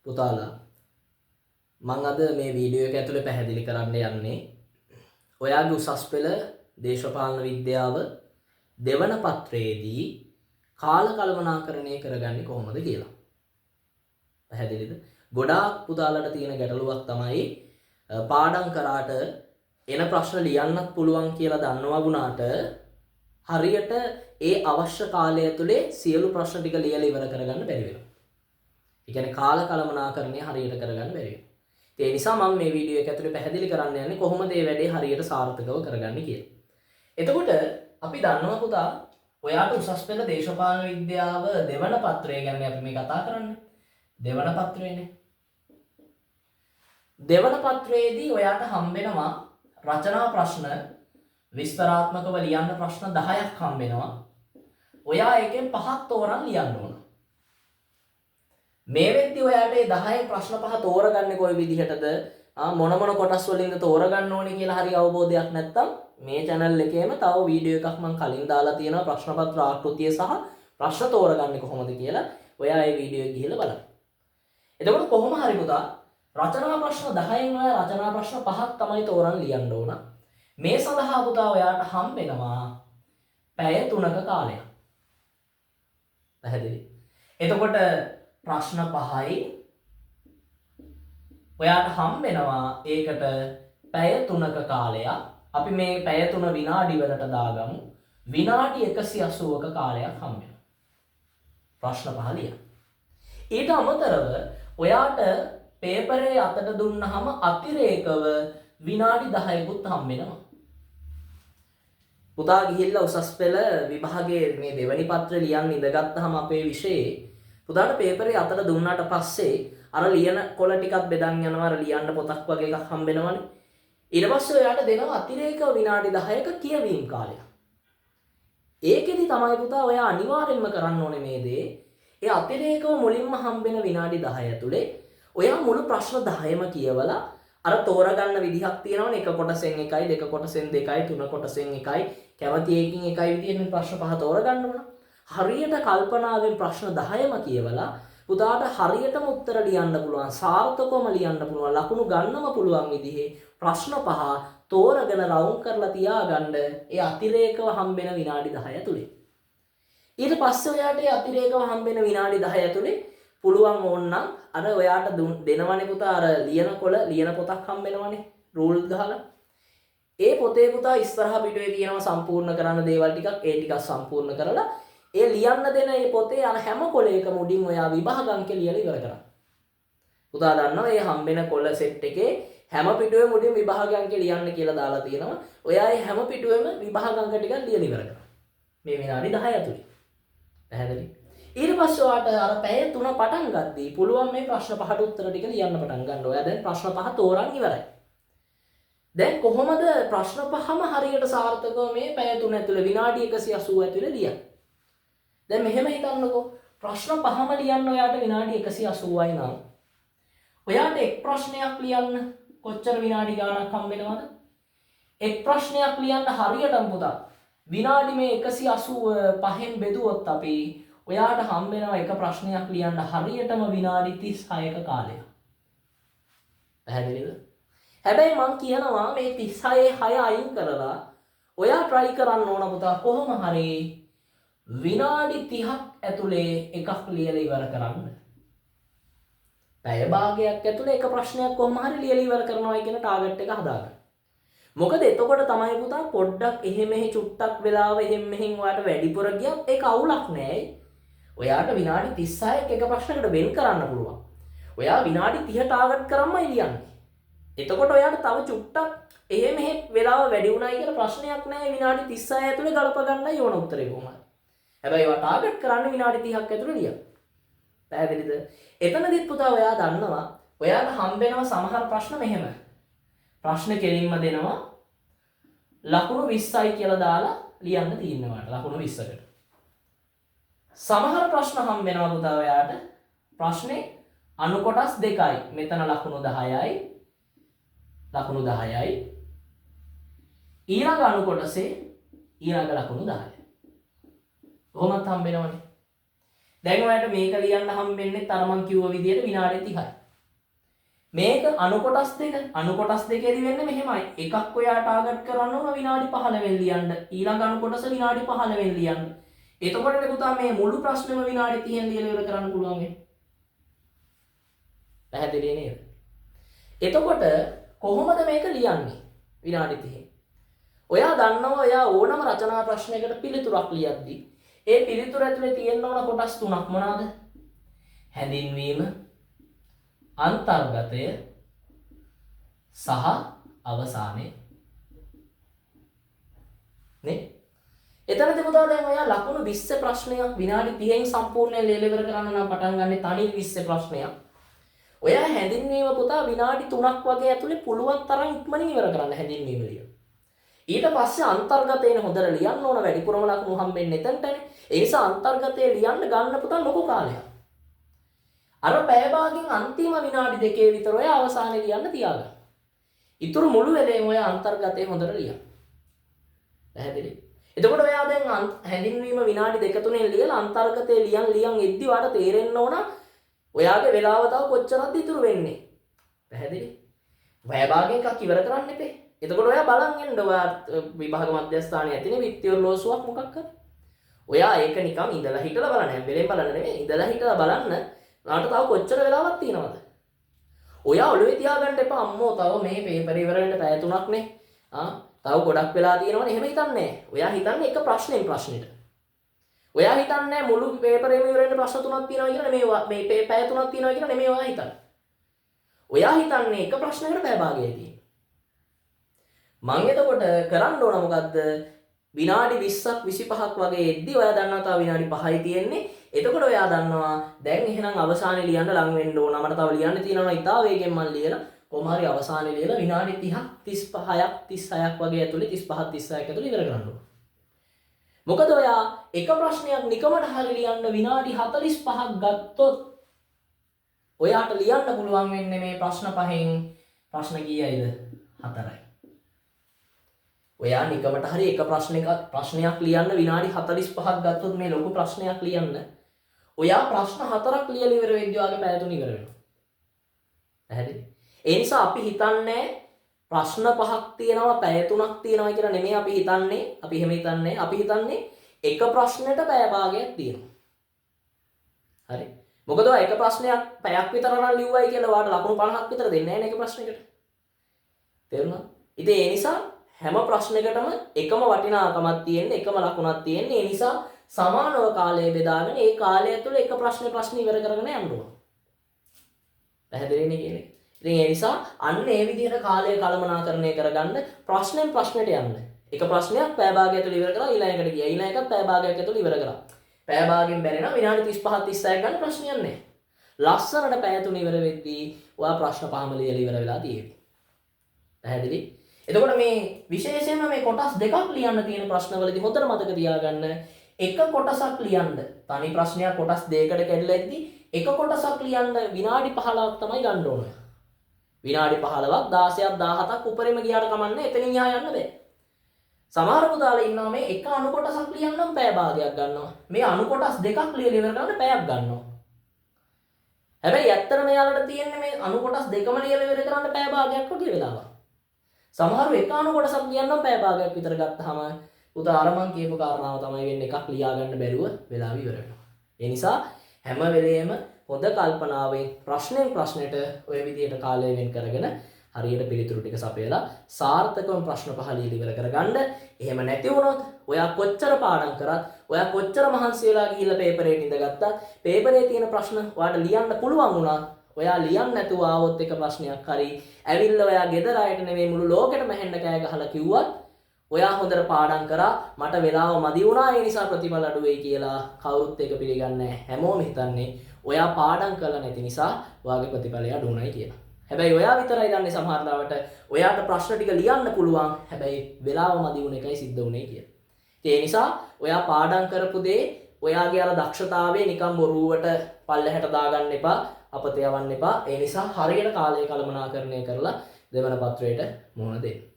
පුතාලා මම අද මේ වීඩියෝ එක ඇතුලේ පැහැදිලි කරන්න යන්නේ ඔයාගේ උසස් පෙළ දේශපාලන විද්‍යාව දෙවන පත්‍රයේදී කාල කළමනාකරණය කරගන්නේ කොහොමද කියලා. පැහැදිලිද? ගොඩාක් පුතාලට තියෙන ගැටලුවක් තමයි පාඩම් කරාට එන ප්‍රශ්න ලියන්නත් පුළුවන් කියලා දන්නවා වුණාට හරියට ඒ අවශ්‍ය කාලය ඇතුලේ සියලු ප්‍රශ්න ටික ලියලා ඉවර කරගන්න බැරි වෙනවා. ඒ කියන්නේ කාල කළමනාකරණය හරියට කරගන්න බැරි වෙනවා. ඒ නිසා මම මේ වීඩියෝ එක ඇතුලේ පැහැදිලි කරන්න යන්නේ කොහොමද මේ වැඩේ හරියට සාර්ථකව කරගන්නේ කියලා. එතකොට අපි දන්නවා පුතා ඔයාට උසස් පෙළ දේශපාලන විද්‍යාව දෙවන පත්‍රය ගැන අපි මේ කතා කරන්නේ. දෙවන පත්‍රයනේ. දෙවන පත්‍රයේදී ඔයාට හම්බෙනවා රචනා ප්‍රශ්න විස්තරාත්මකව ලියන්න ප්‍රශ්න 10ක් හම්බෙනවා. ඔයා එකෙන් 5ක් තෝරන් ලියන්න ඕන. මේ වෙද්දි ඔයාට මේ 10 ප්‍රශ්න 5 තෝරගන්නේ කොයි විදිහටද? මොන මොන කොටස් වලින්ද තෝරගන්න ඕනේ කියලා හරි අවබෝධයක් නැත්නම් මේ channel එකේම තව වීඩියෝ එකක් මම කලින් දාලා තියෙනවා ප්‍රශ්න පත්‍ර ආකෘතිය සහ ප්‍රශ්න තෝරගන්නේ කොහොමද කියලා. ඔයා මේ වීඩියෝ එක ගිහලා බලන්න. එතකොට කොහොම හරි පුතා රචනා ප්‍රශ්න 10න් ඔයා රචනා ප්‍රශ්න 5ක් තමයි තෝරන් ලියන්න ඕන. මේ සඳහා පුතා ඔයාට හම්බෙනවා පැය 3ක කාලයක්. පැහැදිලි? එතකොට ප්‍රශ්න 5යි ඔයාට හම්බෙනවා ඒකට පැය 3ක කාලයක්. අපි මේ පැය 3 විනාඩි වලට දාගමු. විනාඩි 180ක කාලයක් හම්බෙනවා. ප්‍රශ්න 5 ලියන්න. ඊට අමතරව ඔයාට පේපරේ අතට දුන්නාම අතිරේකව විනාඩි 10කුත් හම්බෙනවා. පුතා ගිහිල්ලා උසස් පෙළ විභාගයේ මේ දෙවනි පත්‍රය ලියන්න ඉඳගත්තාම අපේ විෂයේ පුතාට පේපරේ අතට දුන්නාට පස්සේ අර ලියන කොළ ටිකක් බෙදන් යනවා අර ලියන්න පොතක් වගේ එකක් හම්බෙනවනේ. ඊට පස්සේ ඔයාට දෙනවා අතිරේක විනාඩි 10ක කියවීම කාලයක්. ඒකෙදි තමයි පුතා ඔයා අනිවාර්යෙන්ම කරන්න ඕනේ මේ දේ. ඒ අතිරේකව මුලින්ම හම්බෙන විනාඩි 10 ඇතුලේ ඔයා මුළු ප්‍රශ්න 10ම කියවලා අර තෝරගන්න විදිහක් තියෙනවනේ එක කොටසෙන් එකයි දෙක කොටසෙන් දෙකයි තුන කොටසෙන් එකයි කැමති එකකින් එකයි විදිහෙන් ප්‍රශ්න 5 තෝරගන්න ඕන. හරියට කල්පනාවෙන් ප්‍රශ්න 10ම කියවලා පුතාට හරියටම උත්තර ලියන්න පුළුවන් සාර්ථකවම ලියන්න පුළුවන් ලකුණු ගන්නම පුළුවන් විදිහේ ප්‍රශ්න 5 තෝරගෙන රවුම් කරලා තියාගන්න ඒ අතිරේකව හම්බෙන විනාඩි 10 ඇතුලේ. ඊට පස්සේ ඔයාට ඒ අතිරේකව හම්බෙන විනාඩි 10 ඇතුලේ පුළුවන් ඕනනම් අර ඔයාට දෙනවනේ පුතා අර ලියන පොතක් හම්බෙනවනේ රූල් ගහලා. ඒ පොතේ පුතා ඉස්සරහ පිටුවේ තියෙනවා සම්පූර්ණ කරන්න දේවල් ටිකක් ඒ ටිකක් සම්පූර්ණ කරලා ඒ ලියන්න දෙන ඒ පොතේ අර හැම කොලයකම උඩින් ඔයා විභාග අංක ලියලා ඉවර කරන්න. පුතා දන්නවා මේ හම්බෙන කොළ සෙට් එකේ හැම පිටුවෙම උඩින් විභාග අංක ලියන්න කියලා දාලා තියෙනවා. ඔයා ඒ හැම පිටුවෙම විභාග අංක ටිකක් ලියලා ඉවර කරන්න. මේ විනාඩි 10 ඇතුලේ. පැහැදිලි? ඊට පස්සේ ඔයාට අර පැය 3 පටන් ගද්දී පුළුවන් මේ ප්‍රශ්න 5ට උත්තර ටික ලියන්න පටන් ගන්න. ඔයා දැන් ප්‍රශ්න 5 තෝරන් ඉවරයි. දැන් කොහොමද ප්‍රශ්න 5ම හරියට සාර්ථකව මේ පැය 3 ඇතුලේ විනාඩි 180 ඇතුලේ ලියන්නේ? දැන් මෙහෙම හිතන්නකෝ ප්‍රශ්න 5ම ලියන්න ඔයාට විනාඩි 180යි නම් ඔයාට එක් ප්‍රශ්නයක් ලියන්න කොච්චර විනාඩි ගාණක් හම්බෙනවද? එක් ප්‍රශ්නයක් ලියන්න හරියටම පුතා විනාඩි මේ 185න් බෙදුවොත් අපි ඔයාට හම්බෙනවා එක ප්‍රශ්නයක් ලියන්න හරියටම විනාඩි 36ක කාලයක්. පැහැදිලිද? හැබැයි මම කියනවා මේ 36 6 අයින් කරලා ඔයා try කරන්න ඕන පුතා කොහොම හරි විනාඩි 30ක් ඇතුලේ එකක් ලියලා ඉවර කරන්න. පැය භාගයක් ඇතුලේ එක ප්‍රශ්නයක් කොහොම හරි ලියලා ඉවර කරනවා කියන ටාගට් එක හදාගන්න. මොකද එතකොට තමයි පුතා පොඩ්ඩක් එහෙ මෙහෙ චුට්ටක් වෙලාව එහෙම මෙහෙන් ඔයාට වැඩිපුර ගියත් ඒක අවුලක් නෑ. ඔයාට විනාඩි 36ක් එක ප්‍රශ්නයකට වෙන් කරන්න පුළුවන්. ඔයා විනාඩි 30 ටාගට් කරම්මයි ලියන්නේ. එතකොට ඔයාට තව චුට්ටක් එහෙ මෙහෙ වෙලාව වැඩි වුණායි කියලා ප්‍රශ්නයක් නෑ. විනාඩි 36 ඇතුලේ ගලප ගන්නයි ඕන උත්තරේ කොහොමද? හැබැයි ඔයා ටාගට් කරන්නේ විනාඩි 30ක් ඇතුළේ ලියන්න. පැහැදිලිද? එතනදිත් පුතා ඔයා දන්නවා ඔයාට හම්බෙනවා සමහර ප්‍රශ්න මෙහෙම. ප්‍රශ්න කෙලින්ම දෙනවා ලකුණු 20යි කියලා දාලා ලියන්න තියෙනවා ලකුණු 20කට. සමහර ප්‍රශ්න හම්බෙනවා පුතා ඔයාට ප්‍රශ්නේ අණු කොටස් දෙකයි. මෙතන ලකුණු 10යි. ලකුණු 10යි. ඊළඟ අණු කොටසේ ඊළඟ ලකුණු 10යි. කොහොමද හම්බෙනවනේ. දැන් ඔයාලට මේක ලියන්න හම්බෙන්නේ අර මං කිව්ව විදිහට විනාඩි 30යි. මේක අණු කොටස් දෙකේදී වෙන්නේ මෙහෙමයි. එකක් ඔයා ටාගට් කරන්න ඕන විනාඩි 15 ලියන්න. ඊළඟ අණු කොටස විනාඩි 15 ලියන්න. එතකොට පුතා මේ මුළු ප්‍රශ්නෙම විනාඩි 30න් ලියලා ඉවර කරන්න පුළුවන් වෙන්නේ. පැහැදිලි නේද? එතකොට කොහොමද මේක ලියන්නේ විනාඩි 30න්? ඔයා දන්නවා ඔයා ඕනම රචනා ප්‍රශ්නයකට පිළිතුරක් ලියද්දී ඒ පිළිතුර ඇතුලේ තියෙන්න ඕන කොටස් තුනක් මොනවාද? හැඳින්වීම, අන්තර්ගතය සහ අවසානය. නේ? එතනදී පුතා දැන් ඔයා ලකුණු 20 ප්‍රශ්නයක් විනාඩි 30න් සම්පූර්ණයෙන් ලියලා ඉවර කරන්න නම් පටන් ගන්න තනි 20 ප්‍රශ්නයක්. ඔයා හැඳින්වීම පුතා විනාඩි 3ක් වගේ ඇතුලේ පුළුවන් තරම් ඉක්මනින් ඉවර කරන්න හැඳින්වීම ලියන්න. ඊට පස්සේ අන්තර්ගතේන හොඳට ලියන්න ඕන වැඩිපුරම ලකුණු හම්බෙන්නේ එතනටනේ. ඒ නිසා අන්තර්ගතේ ලියන්න ගන්න පුතා ලොකු කාලයක්. අර පැය භාගයෙන් අන්තිම විනාඩි දෙකේ විතර ඔය අවසානයේ ලියන්න තියාගන්න. ඊටු මුළු වෙලේම ඔය අන්තර්ගතේ හොඳට ලියන්න. පැහැදිලි? එතකොට ඔයා දැන් හැඳින්වීම විනාඩි 2-3න් ලියලා අන්තර්ගතේ ලියන් එද්දි වාට තේරෙන්න ඕන ඔයාගේ වෙලාව තව කොච්චරක්ද ඉතුරු වෙන්නේ. පැහැදිලි? පැය භාගයෙන් එකක් ඉවර කරන්න එපේ. එතකොට ඔයා බලන් ඉන්න ඔයා විභාග මධ්‍යස්ථානයේ ඇතිනේ විත්තිය ඔරලෝසුවක් මොකක් හරි. ඔයා ඒක නිකන් ඉඳලා හිටලා බලන්න හැම වෙලේම බලන්න නෙමෙයි ඉඳලා හිටලා බලන්න නාට තව කොච්චර වෙලාවක් තියෙනවද? ඔයා ඔළුවේ තියාගන්න එපා අම්මෝ තව මේ පේපර් ඉවර වෙන්න පැය 3ක් නේ. තව ගොඩක් වෙලා තියෙනවනේ එහෙම හිතන්නේ නැහැ. ඔයා හිතන්නේ එක ප්‍රශ්නෙන් ප්‍රශ්නෙට. ඔයා හිතන්නේ මුළු පේපරේම ඉවර වෙන්න ප්‍රශ්න 3ක් තියෙනවා කියලා නෙමෙයි මේ පැය 3ක් තියෙනවා කියලා නෙමෙයි ඔයා හිතන්නේ. ඔයා හිතන්නේ එක ප්‍රශ්නයකට පැය භාගයයි තියෙන්නේ. මම එතකොට කරන්න ඕන මොකද්ද? විනාඩි 20ක් 25ක් වගේ එද්දි ඔයා දන්නවා තව විනාඩි 5යි තියෙන්නේ. එතකොට ඔයා දන්නවා දැන් එහෙනම් අවසානයේ ලියන්න ලඟ වෙන්න ඕන. මට තව ලියන්න තියෙනවා ඉතා වේගෙන් මම ලියලා කොහොම හරි අවසානයේ ලියලා විනාඩි 30ක් 35ක් වගේ ඇතුලේ 35ක් 36ක් ඇතුලේ ඉවර කරන්න ඕන. මොකද ඔයා එක ප්‍රශ්නයක් නිකමට හරි ලියන්න විනාඩි 45ක් ගත්තොත් ඔයාට ලියන්න පුළුවන් වෙන්නේ මේ ප්‍රශ්න පහෙන් ප්‍රශ්න කීයයිද? 4යි. ඔයා නිකමට හරි එක ප්‍රශ්නයක් ලියන්න විනාඩි 45ක් ගත්තොත් මේ ලොකු ප්‍රශ්නයක් ලියන්න ඔයා ප්‍රශ්න 4ක් ලියලා ඉවර වෙද්දී ඔයාගේ පැය 3 ඉවර වෙනවා. පැහැදිලි? ඒ නිසා අපි හිතන්නේ ප්‍රශ්න 5ක් තියෙනවා පැය 3ක් තියෙනවා කියලා නෙමෙයි අපි හිතන්නේ. අපි එහෙම හිතන්නේ. අපි හිතන්නේ එක ප්‍රශ්නෙට පැය භාගයක් තියෙනවා. හරි. මොකද ඔය එක ප්‍රශ්නයක් පැයක් විතර නම් ලිව්වයි කියලා ඔයාලට ලකුණු 50ක් විතර දෙන්නේ නැහැ නේ එක ප්‍රශ්නයකට. තේරුණා? ඉතින් ඒ නිසා හැම ප්‍රශ්නයකටම එකම වටිනාකමක් තියෙන්නේ එකම ලකුණක් තියෙන්නේ. ඒ නිසා සමානව කාලය බෙදාගෙන ඒ කාලය ඇතුළේ එක ප්‍රශ්න ඉවර කරගෙන යන්න ඕන. පැහැදිලිනේ කියන්නේ. ඉතින් ඒ නිසා අන්න ඒ විදිහට කාලය කළමනාකරණය කරගන්න ප්‍රශ්නෙන් ප්‍රශ්නට යන්න. එක ප්‍රශ්නයක් පැය භාගය ඇතුළේ ඉවර කරලා ඊළඟට ගියා. ඊළඟ එකත් පැය භාගයක් ඇතුළේ ඉවර කරා. පැය භාගයෙන් බැරෙනවා විනාඩි 35 36ක් ගන්න ප්‍රශ්නයක් නැහැ. ලස්සනට පැය 3 ඉවර වෙද්දී ඔයා ප්‍රශ්න පහම ලියලා ඉවර වෙලා තියෙවි. පැහැදිලි? එතකොට මේ විශේෂයෙන්ම මේ කොටස් දෙකක් ලියන්න තියෙන ප්‍රශ්නවලදී හොඳට මතක තියාගන්න එක කොටසක් ලියන්න තනි ප්‍රශ්නයක් කොටස් දෙකකට කැඩලා ඉද්දි එක කොටසක් ලියන්න විනාඩි 15ක් තමයි ගන්න ඕන. විනාඩි 15ක් 16ක් 17ක් උඩරිම ගියාට කමන්නේ එතනින් එහා යන්න බෑ. සමහර පුතාලා ඉන්නවා මේ එක අණු කොටසක් ලියන්නම් පැය භාගයක් ගන්නවා. මේ අණු කොටස් දෙකක් ලියලා ඉවර කරන්න පැයක් ගන්නවා. හැබැයි ඇත්තටම යාළුවට තියෙන්නේ මේ අණු කොටස් දෙකම ලියලා ඉවර කරන්න පැය භාගයක් වගේ වෙලාවක්. සමහරව එක අණු කොටසක් ලියන්නම් පැය භාගයක් විතර ගත්තාම පුතා අර මං කියපු කාරණාව තමයි වෙන්නේ එකක් ලියා ගන්න බැරුව වෙලාව ඉවර වෙනවා. ඒ නිසා හැම වෙලේම හොඳ කල්පනාවෙන් ප්‍රශ්නෙන් ප්‍රශ්නෙට ඔය විදිහට කාලය වෙන් කරගෙන හරියට පිළිතුරු ටික සපයලා සාර්ථකව ප්‍රශ්න පහ ලියලා ඉවර කරගන්න. එහෙම නැති වුණොත් ඔයා කොච්චර පාඩම් කරත් ඔයා කොච්චර මහන්සි වෙලා ගිහිල්ලා පේපරේට ඉඳගත්තත් පේපරේ තියෙන ප්‍රශ්න ඔයාට ලියන්න පුළුවන් වුණා. ඔයා ලියන්න නැතුව ආවොත් එක ප්‍රශ්නයක් හරි ඇවිල්ලා ඔයා ගෙදර අයට නෙමෙයි මුළු ලෝකෙටම හැන්න කෑ ගහලා කිව්වත් ඔයා හොඳට පාඩම් කරා මට වෙලාව මදි වුණා ඒ නිසා ප්‍රතිඵල අඩු වෙයි කියලා කවුරුත් ඒක පිළිගන්නේ නැහැ. හැමෝම හිතන්නේ ඔයා පාඩම් කරලා නැති නිසා ඔයාගේ ප්‍රතිඵලය අඩු වුණයි කියලා. හැබැයි ඔයා විතරයි දන්නේ සමහර ලාවට ඔයාට ප්‍රශ්න ටික ලියන්න පුළුවන්. හැබැයි වෙලාව මදි වුණ එකයි සිද්ධ වුණේ කියලා. ඒ නිසා ඔයා පාඩම් කරපු දේ ඔයාගේ අර දක්ෂතාවය නිකන් බොරුවට පල්ලෙහාට දාගන්න එපා. අපත යවන්න එපා. ඒ නිසා හරියට කාලය කළමනාකරණය කරලා දෙවන පත්‍රයට මුහුණ දෙන්න.